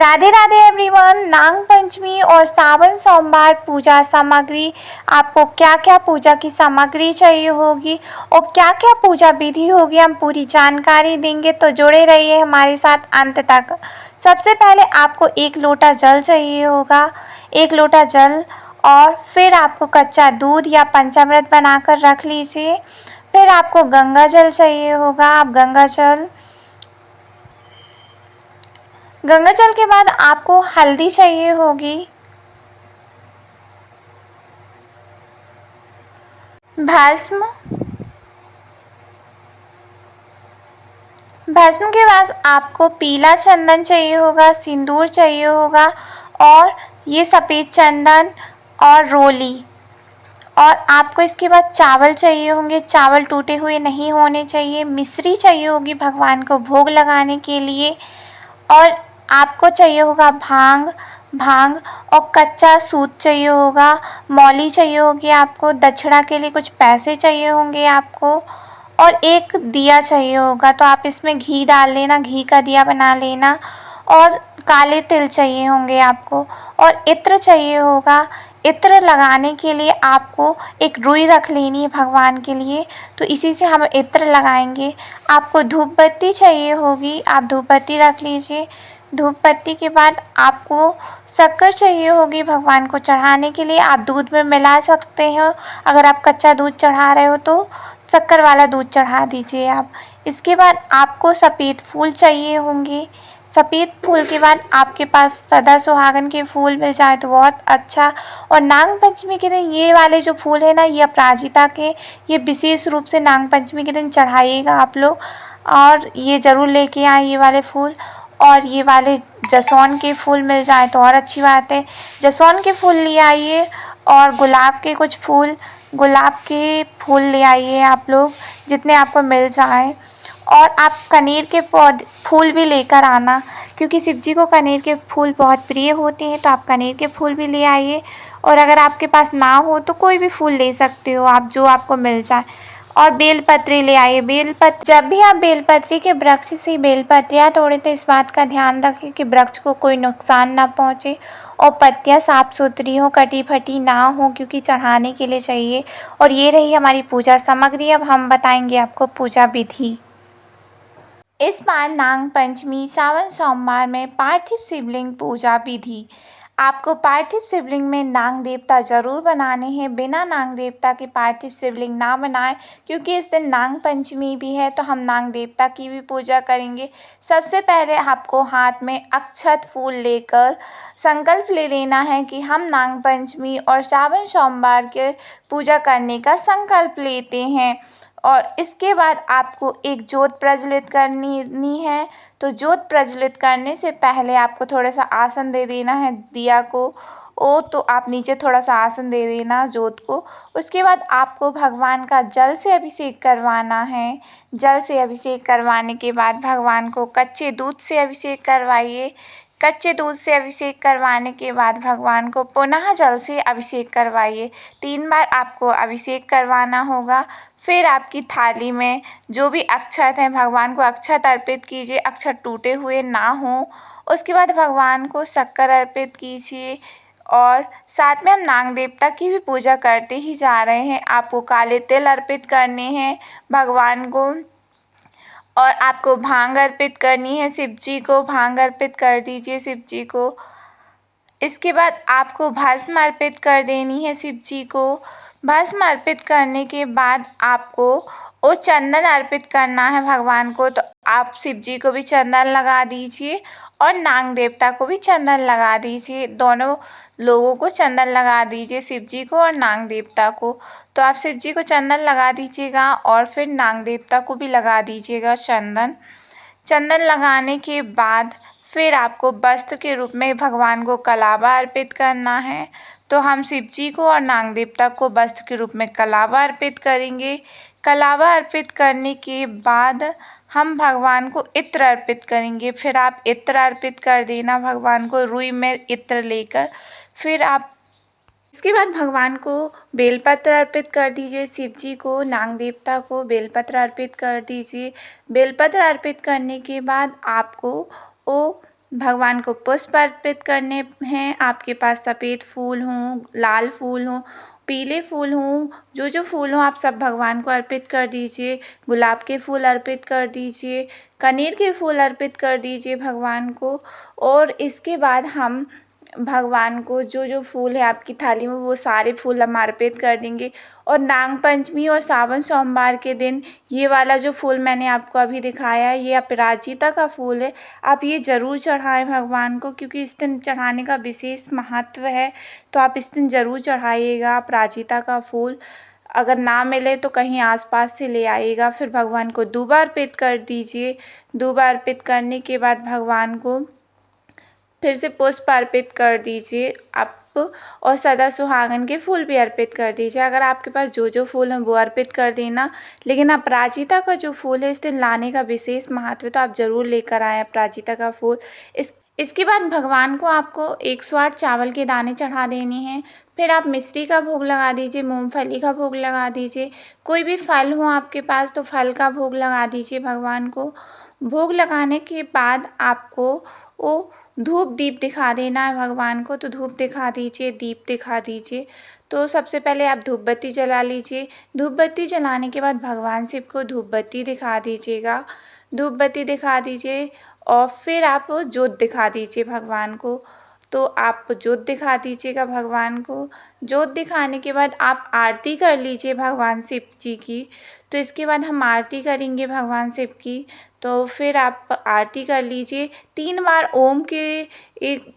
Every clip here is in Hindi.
राधे राधे एवरीवन। नाग पंचमी और सावन सोमवार पूजा सामग्री, आपको क्या क्या पूजा की सामग्री चाहिए होगी और क्या क्या पूजा विधि होगी, हम पूरी जानकारी देंगे, तो जुड़े रहिए हमारे साथ अंत तक। सबसे पहले आपको 1 लोटा जल चाहिए होगा, 1 लोटा जल, और फिर आपको कच्चा दूध या पंचामृत बनाकर रख लीजिए। फिर आपको गंगा जल चाहिए होगा, आप गंगा जल के बाद आपको हल्दी चाहिए होगी, भस्म भस्म के बाद आपको पीला चंदन चाहिए होगा, सिंदूर चाहिए होगा, और ये सफ़ेद चंदन और रोली। और आपको इसके बाद चावल चाहिए होंगे, चावल टूटे हुए नहीं होने चाहिए। मिश्री चाहिए होगी भगवान को भोग लगाने के लिए। और आपको चाहिए होगा भांग और कच्चा सूत चाहिए होगा, मौली चाहिए होगी आपको, दक्षिणा के लिए कुछ पैसे चाहिए होंगे आपको, और एक दिया चाहिए होगा। तो आप इसमें घी डाल लेना, घी का दिया बना लेना। और काले तिल चाहिए होंगे आपको, और इत्र चाहिए होगा। इत्र लगाने के लिए आपको एक रुई रख लेनी है भगवान के लिए, तो इसी से हम इत्र लगाएंगे। आपको धूप बत्ती चाहिए होगी, आप धूप बत्ती रख लीजिए। धूप बत्ती के बाद आपको शक्कर चाहिए होगी भगवान को चढ़ाने के लिए, आप दूध में मिला सकते हो। अगर आप कच्चा दूध चढ़ा रहे हो तो शक्कर वाला दूध चढ़ा दीजिए आप। इसके बाद आपको सफ़ेद फूल चाहिए होंगे। सफ़ेद फूल के बाद आपके पास सदा सुहागन के फूल मिल जाए तो बहुत अच्छा। और नाग पंचमी के दिन ये वाले जो फूल है ना, ये अपराजिता के, ये विशेष रूप से नाग पंचमी के दिन चढ़ाइएगा आप लोग, और ये ज़रूर लेके आए ये वाले फूल। और ये वाले जसौन के फूल मिल जाए तो और अच्छी बात है, जसौन के फूल ले आइए। और गुलाब के फूल ले आइए आप लोग, जितने आपको मिल जाए। और आप कनेर के फूल भी लेकर आना, क्योंकि शिव जी को कनेर के फूल बहुत प्रिय होते हैं, तो आप कनेर के फूल भी ले आइए। और अगर आपके पास ना हो तो कोई भी फूल ले सकते हो आप, जो आपको मिल जाए। और बेलपत्री ले आइए। जब भी आप बेलपत्री के वृक्ष से बेलपत्रियाँ तोड़ें तो इस बात का ध्यान रखें कि वृक्ष को कोई नुकसान ना पहुँचे, और पत्तियाँ साफ सुथरी हों, कटी फटी ना हो, क्योंकि चढ़ाने के लिए चाहिए। और ये रही हमारी पूजा सामग्री। अब हम बताएंगे आपको पूजा विधि। इस बार नाग पंचमी सावन सोमवार में पार्थिव शिवलिंग पूजा विधि। आपको पार्थिव शिवलिंग में नाग देवता जरूर बनाने हैं, बिना नाग देवता के पार्थिव शिवलिंग ना बनाएं, क्योंकि इस दिन नाग पंचमी भी है, तो हम नाग देवता की भी पूजा करेंगे। सबसे पहले आपको हाथ में अक्षत फूल लेकर संकल्प ले लेना है कि हम नाग पंचमी और सावन सोमवार के पूजा करने का संकल्प लेते हैं। और इसके बाद आपको एक जोत प्रज्वलित करनी है। तो जोत प्रज्वलित करने से पहले आपको थोड़ा सा आसन दे देना है दिया को, तो आप नीचे थोड़ा सा आसन दे देना जोत को। उसके बाद आपको भगवान का जल से अभिषेक करवाना है। जल से अभिषेक करवाने के बाद भगवान को कच्चे दूध से अभिषेक करवाइए। कच्चे दूध से अभिषेक करवाने के बाद भगवान को पुनः जल से अभिषेक करवाइए। 3 बार आपको अभिषेक करवाना होगा। फिर आपकी थाली में जो भी अक्षत हैं, भगवान को अक्षत अर्पित कीजिए, अक्षत टूटे हुए ना हों। उसके बाद भगवान को शक्कर अर्पित कीजिए। और साथ में हम नाग देवता की भी पूजा करते ही जा रहे हैं। आपको काले तिल अर्पित करने हैं भगवान को, और आपको भांग अर्पित करनी है शिव जी को, भांग अर्पित कर दीजिए शिव जी को। इसके बाद आपको भस्म अर्पित कर देनी है शिव जी को। भस्म अर्पित करने के बाद आपको वो चंदन अर्पित करना है भगवान को, तो आप शिव जी को भी चंदन लगा दीजिए और नाग देवता को भी चंदन लगा दीजिए। दोनों लोगों को चंदन लगा दीजिए, शिव जी को और नाग देवता को। तो आप शिव जी को चंदन लगा दीजिएगा और फिर नाग देवता को भी लगा दीजिएगा चंदन। चंदन लगाने के बाद फिर आपको वस्त्र के रूप में भगवान को कलावा अर्पित करना है। तो हम शिव जी को और नाग देवता को वस्त्र के रूप में कलावा अर्पित करेंगे। कलावा अर्पित करने के बाद हम भगवान को इत्र अर्पित करेंगे। फिर आप इत्र अर्पित कर देना भगवान को, रुई में इत्र लेकर। फिर आप इसके बाद भगवान को बेलपत्र अर्पित कर दीजिए। शिव जी को, नाग देवता को बेलपत्र अर्पित कर दीजिए। बेलपत्र अर्पित करने के बाद आपको वो भगवान को पुष्प अर्पित करने हैं। आपके पास सफ़ेद फूल हों, लाल फूल हों, पीले फूल हों, जो फूल हों आप सब भगवान को अर्पित कर दीजिए। गुलाब के फूल अर्पित कर दीजिए, कनेर के फूल अर्पित कर दीजिए भगवान को। और इसके बाद हम भगवान को जो फूल है आपकी थाली में वो सारे फूल हम अर्पित कर देंगे। और नाग पंचमी और सावन सोमवार के दिन ये वाला जो फूल मैंने आपको अभी दिखाया है, ये अपराजिता का फूल है। आप ये ज़रूर चढ़ाएं भगवान को, क्योंकि इस दिन चढ़ाने का विशेष महत्व है। तो आप इस दिन ज़रूर चढ़ाइएगा अपराजिता का फूल। अगर ना मिले तो कहीं आसपास से ले आइएगा। फिर भगवान को दूबा अर्पित कर दीजिए। दूबा अर्पित करने के बाद भगवान को फिर से पुष्प अर्पित कर दीजिए आप। और सदा सुहागन के फूल भी अर्पित कर दीजिए। अगर आपके पास जो फूल हैं वो अर्पित कर देना, लेकिन अपराजिता का जो फूल है इस दिन लाने का विशेष महत्व है, तो आप ज़रूर लेकर आएँ अपराजिता का फूल। इसके बाद भगवान को आपको 108 चावल के दाने चढ़ा देने हैं। फिर आप मिश्री का भोग लगा दीजिए, मूंगफली का भोग लगा दीजिए, कोई भी फल हो आपके पास तो फल का भोग लगा दीजिए भगवान को। भोग लगाने के बाद आपको वो धूप दीप दिखा देना है भगवान को, तो धूप दिखा दीजिए, दीप दिखा दीजिए। तो सबसे पहले आप धूप बत्ती जला लीजिए। धूप बत्ती जलाने के बाद भगवान शिव को धूप बत्ती दिखा दीजिएगा। धूप बत्ती दिखा दीजिए और फिर आप जोत दिखा दीजिए भगवान को। तो आप जोत दिखा दीजिएगा भगवान को। जोत दिखाने के बाद आप आरती कर लीजिए भगवान शिव जी की। तो इसके बाद हम आरती करेंगे भगवान शिव की। तो फिर आप आरती कर लीजिए। 3 बार ओम के एक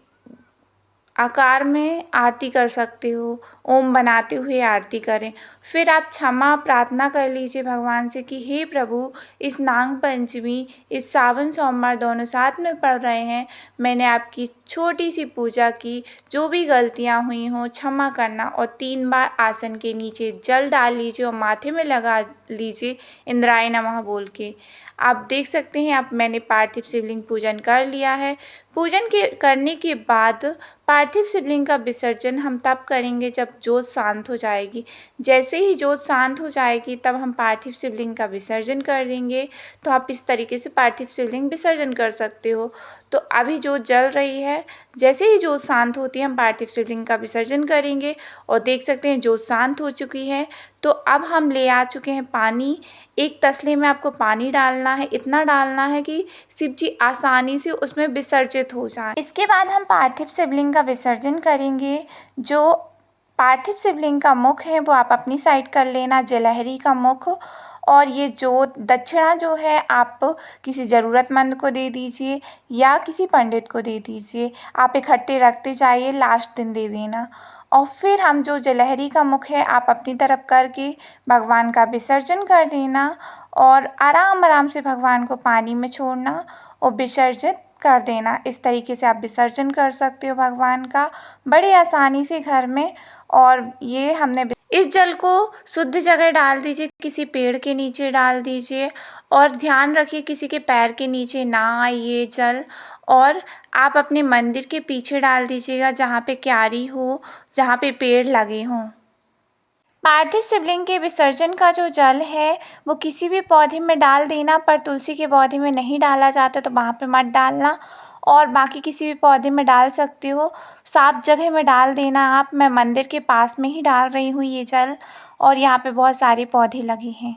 आकार में आरती कर सकते हो, ओम बनाते हुए आरती करें। फिर आप क्षमा प्रार्थना कर लीजिए भगवान से कि हे प्रभु, इस नाग पंचमी, इस सावन सोमवार दोनों साथ में पड़ रहे हैं, मैंने आपकी छोटी सी पूजा की, जो भी गलतियां हुई हों क्षमा करना। और 3 बार आसन के नीचे जल डाल लीजिए और माथे में लगा लीजिए इंद्राय नमः बोल के। आप देख सकते हैं आप मैंने पार्थिव शिवलिंग पूजन कर लिया है। पूजन करने के बाद पार्थिव शिवलिंग का विसर्जन हम तब करेंगे जब जोत शांत हो जाएगी। जैसे ही जोत शांत हो जाएगी तब हम पार्थिव शिवलिंग का विसर्जन कर देंगे। तो आप इस तरीके से पार्थिव शिवलिंग विसर्जन कर सकते हो। तो अभी जोत जल रही है, जैसे ही जोत शांत होती है हम पार्थिव शिवलिंग का विसर्जन करेंगे। और देख सकते हैं जोत शांत हो चुकी है। तो अब हम ले आ चुके हैं पानी। एक तसले में आपको पानी डालना है, इतना डालना है कि शिव जी आसानी से उसमें विसर्जित हो जाए। इसके बाद हम पार्थिव शिवलिंग का विसर्जन करेंगे। जो पार्थिव शिवलिंग का मुख है वो आप अपनी साइड कर लेना, जलहरी का मुख। और ये जो दक्षिणा जो है आप किसी ज़रूरतमंद को दे दीजिए या किसी पंडित को दे दीजिए। आप इकट्ठे रखते जाइए, लास्ट दिन दे देना। और फिर हम जो जलहरी का मुख है आप अपनी तरफ करके भगवान का विसर्जन कर देना। और आराम आराम से भगवान को पानी में छोड़ना और विसर्जित कर देना। इस तरीके से आप विसर्जन कर सकते हो भगवान का बड़ी आसानी से घर में। और ये हमने इस जल को शुद्ध जगह डाल दीजिए, किसी पेड़ के नीचे डाल दीजिए। और ध्यान रखिए किसी के पैर के नीचे ना आए ये जल। और आप अपने मंदिर के पीछे डाल दीजिएगा, जहाँ पे क्यारी हो, जहाँ पे पेड़ लगे हों। पार्थिव शिवलिंग के विसर्जन का जो जल है वो किसी भी पौधे में डाल देना, पर तुलसी के पौधे में नहीं डाला जाता तो वहाँ पे मत डालना। और बाकी किसी भी पौधे में डाल सकते हो, साफ जगह में डाल देना आप। मैं मंदिर के पास में ही डाल रही हूँ ये जल, और यहाँ पे बहुत सारे पौधे लगे हैं।